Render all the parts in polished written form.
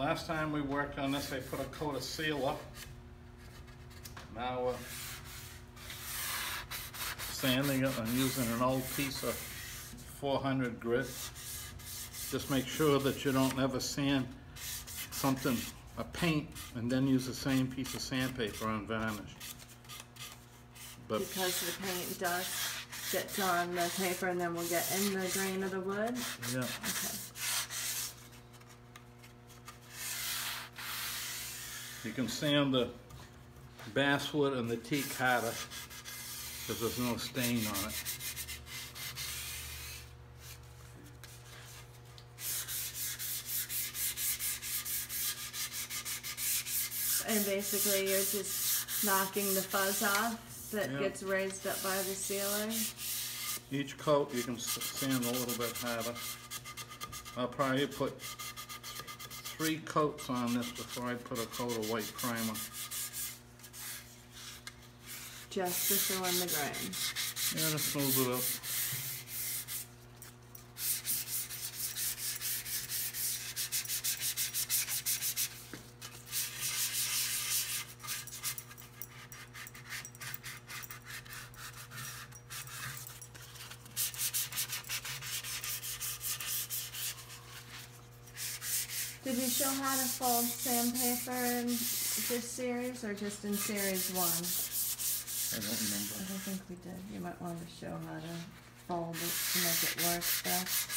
last time we worked on this, I put a coat of sealer. Now we're sanding it. I'm using an old piece of 400 grit. Just make sure that you don't ever sand something, a paint, and then use the same piece of sandpaper on varnish. But because the paint dust gets on the paper and then will get in the grain of the wood? Yeah. Okay. You can sand the basswood and the teak harder because there's no stain on it. And basically you're just knocking the fuzz off that gets raised up by the sealer? Each coat you can sand a little bit harder. I'll probably put 3 coats on this before I put a coat of white primer. Just to fill in the grain? Yeah, to smooth it up. Did you show how to fold sandpaper in this series or just in series 1? I don't remember. I don't think we did. You might want to show how to fold it to make it work best.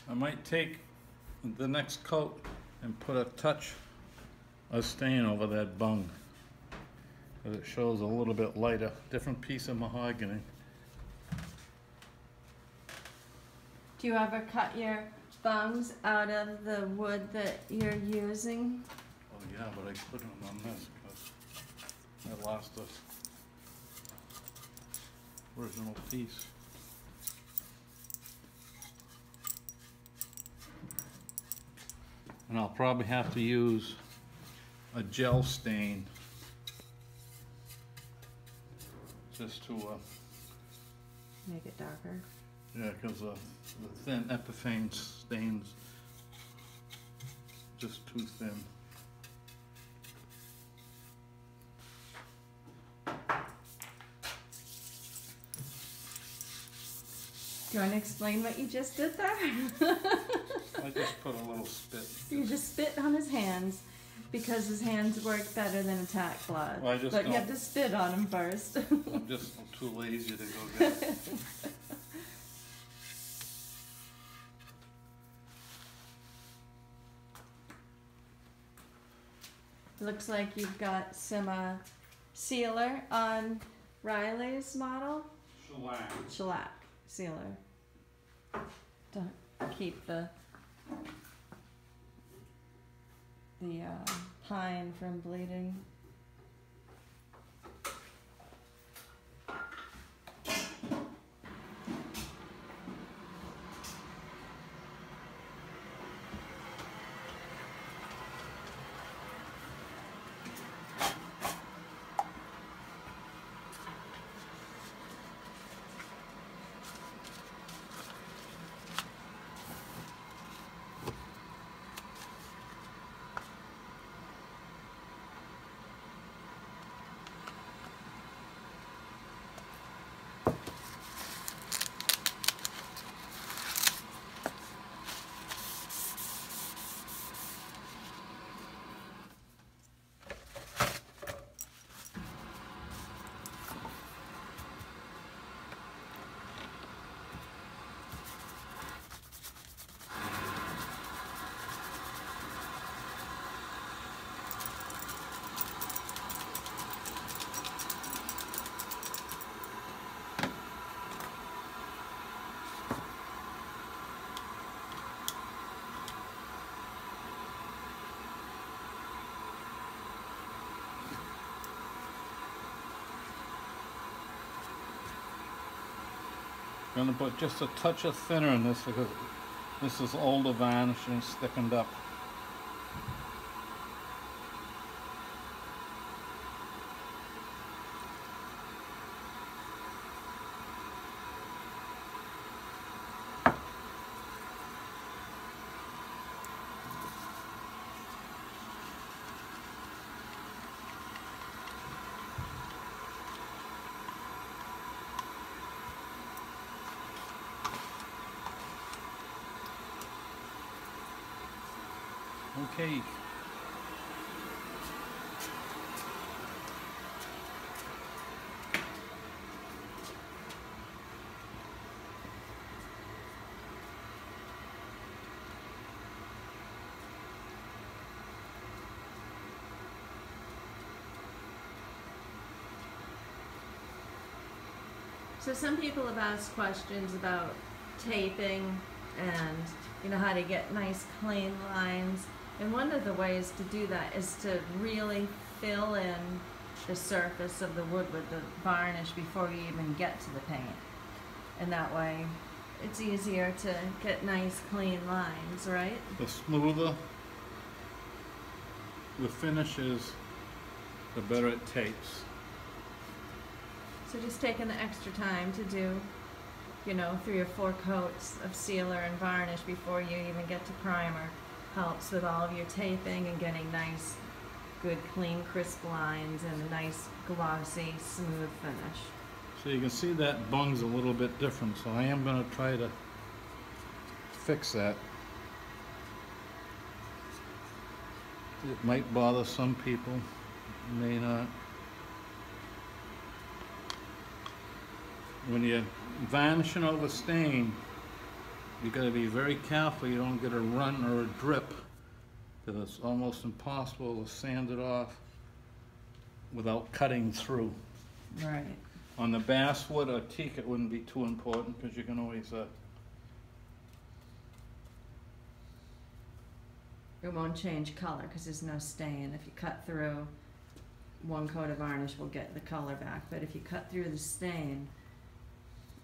I might take the next coat and put a touch of stain over that bung, because it shows a little bit lighter. Different piece of mahogany. Do you ever cut your bungs out of the wood that you're using? Oh yeah, but I put them on this because I lost the original piece. And I'll probably have to use a gel stain just to make it darker. Yeah, because the thin epithane stains just too thin. Do you want to explain what you just did there? I just put a little spit. You just spit on his hands because his hands work better than attack blood. Well, but you have to spit on him first. I'm just too lazy to go get it. Looks like you've got some sealer on Riley's model. Shellac sealer. To keep the pine from bleeding. Gonna put just a touch of thinner in this because this is older varnish and it's thickened up. Okay. So some people have asked questions about taping and how to get nice clean lines. And one of the ways to do that is to really fill in the surface of the wood with the varnish before you even get to the paint. And that way it's easier to get nice clean lines, right? The smoother the finish is, the better it tapes. So just taking the extra time to do 3 or 4 coats of sealer and varnish before you even get to primer helps with all of your taping and getting nice, good, clean, crisp lines and a nice, glossy, smooth finish. So you can see that bung's a little bit different, so I am going to try to fix that. It might bother some people, may not. When you're varnishing over stain, you got to be very careful you don't get a run or a drip, because it's almost impossible to sand it off without cutting through. Right. On the basswood or teak, it wouldn't be too important because you can always it won't change color because there's no stain. If you cut through, 1 coat of varnish will get the color back, but if you cut through the stain,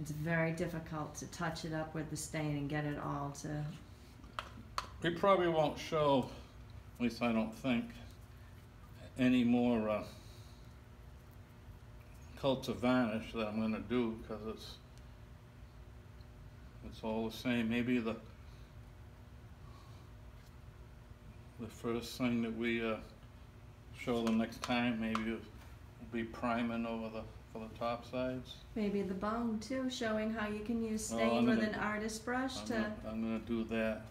it's very difficult to touch it up with the stain and get it all to... We probably won't show, at least I don't think, any more coats of varnish that I'm going to do, because it's all the same. Maybe the first thing that we show the next time, maybe it'll be priming over for the top sides. Maybe the bung too, showing how you can use stain with an artist brush I'm going to do that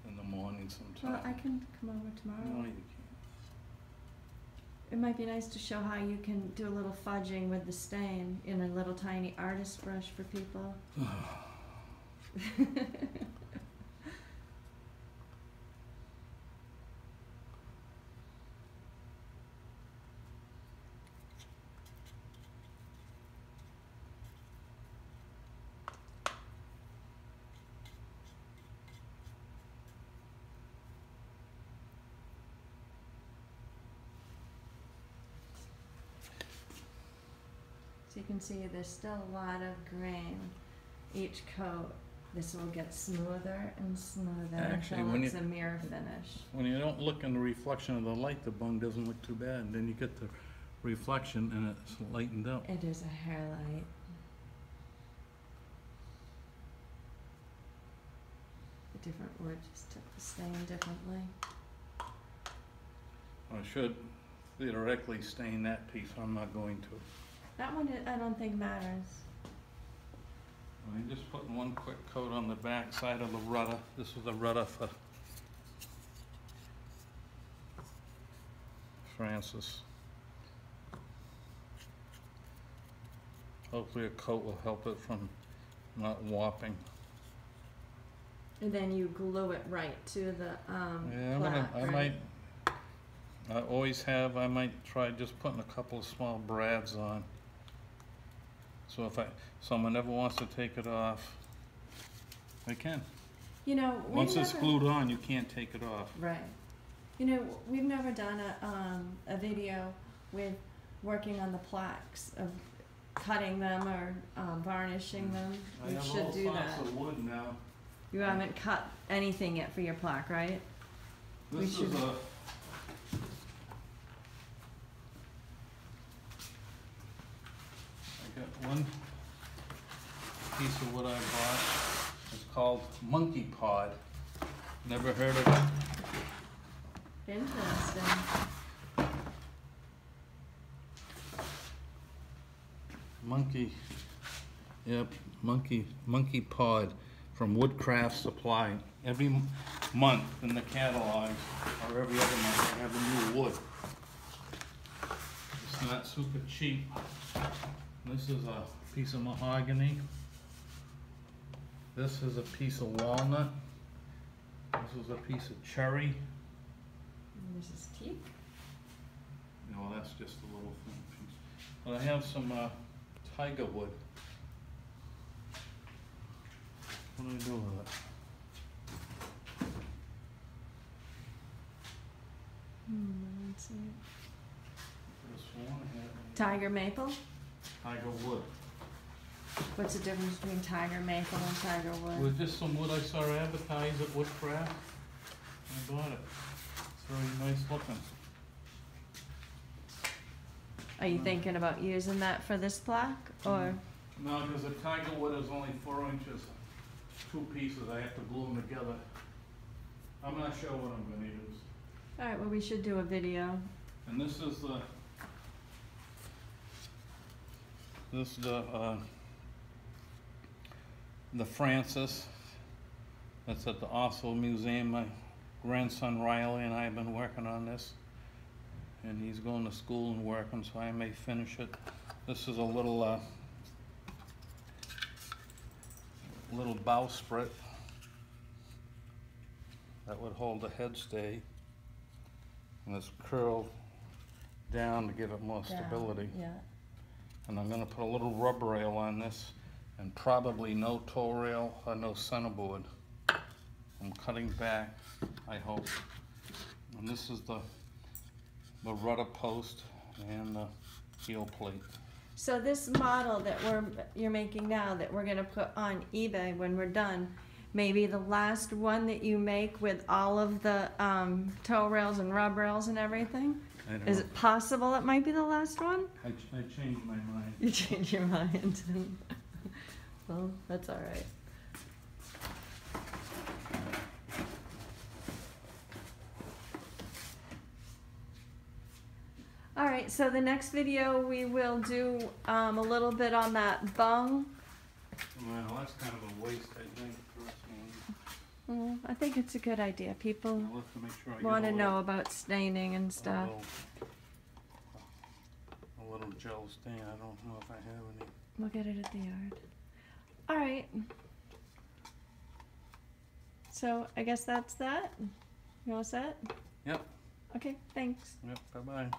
in the morning sometime. Well, I can come over tomorrow. No, you can't. It might be nice to show how you can do a little fudging with the stain in a little tiny artist brush for people. So you can see there's still a lot of grain. Each coat, this will get smoother and smoother until it's a mirror finish. When you don't look in the reflection of the light, the bung doesn't look too bad. And then you get the reflection and it's lightened up. It is a hair light. The different wood just took the stain differently. I should theoretically stain that piece. I'm not going to. That one I don't think matters. I'm just putting 1 quick coat on the back side of the rudder. This is the rudder for Francis. Hopefully a coat will help it from not warping. And then you glue it right to the Yeah, I always have, I might try just putting a couple of small brads on. So if someone ever wants to take it off, they can. Once it's glued on, you can't take it off. Right. We've never done a video with working on the plaques of cutting them or varnishing them, I you have should all do sorts that. of wood now. You haven't cut anything yet for your plaque, right? This should- is a... I got one piece of wood I bought. It's called monkey pod. Never heard of it? Interesting. Monkey, yep, monkey pod from Woodcraft Supply. Every month in the catalog, or every other month, I have a new wood. It's not super cheap. This is a piece of mahogany. This is a piece of walnut. This is a piece of cherry. And this is teak. No, that's just a little thin piece. But I have some tiger wood. What do I do with it? Let's see. This one here. Tiger maple? Tiger wood. What's the difference between tiger maple and tiger wood? With just some wood I saw advertised at Woodcraft. I bought it. It's very nice looking. Are you thinking about using that for this plaque, or? No, because the tiger wood is only 4 inches. 2 pieces, I have to glue them together. I'm not sure what I'm gonna use. All right, well, we should do a video. And this is the Francis. That's at the Oslo Museum. My grandson Riley and I have been working on this. And he's going to school and working, so I may finish it. This is a little bowsprit that would hold the headstay, and it's curled down to give it more stability. Yeah. And I'm going to put a little rubber rail on this, and probably no toe rail or no centerboard. I'm cutting back, I hope. And this is the rudder post and the heel plate. So this model that you're making now that we're gonna put on eBay when we're done, maybe the last one that you make with all of the toe rails and rub rails and everything? I don't Is know. it possible it might be the last one? I changed my mind. You change your mind. Well, that's all right. All right, so the next video we will do a little bit on that bung. Well, that's kind of a waste, I think, personally. I think it's a good idea. People I'll have to make sure I get want to know about staining and stuff. A little gel stain. I don't know if I have any. We'll get it at the yard. All right. So I guess that's that. You all set? Yep. Okay, thanks. Yep. Bye-bye.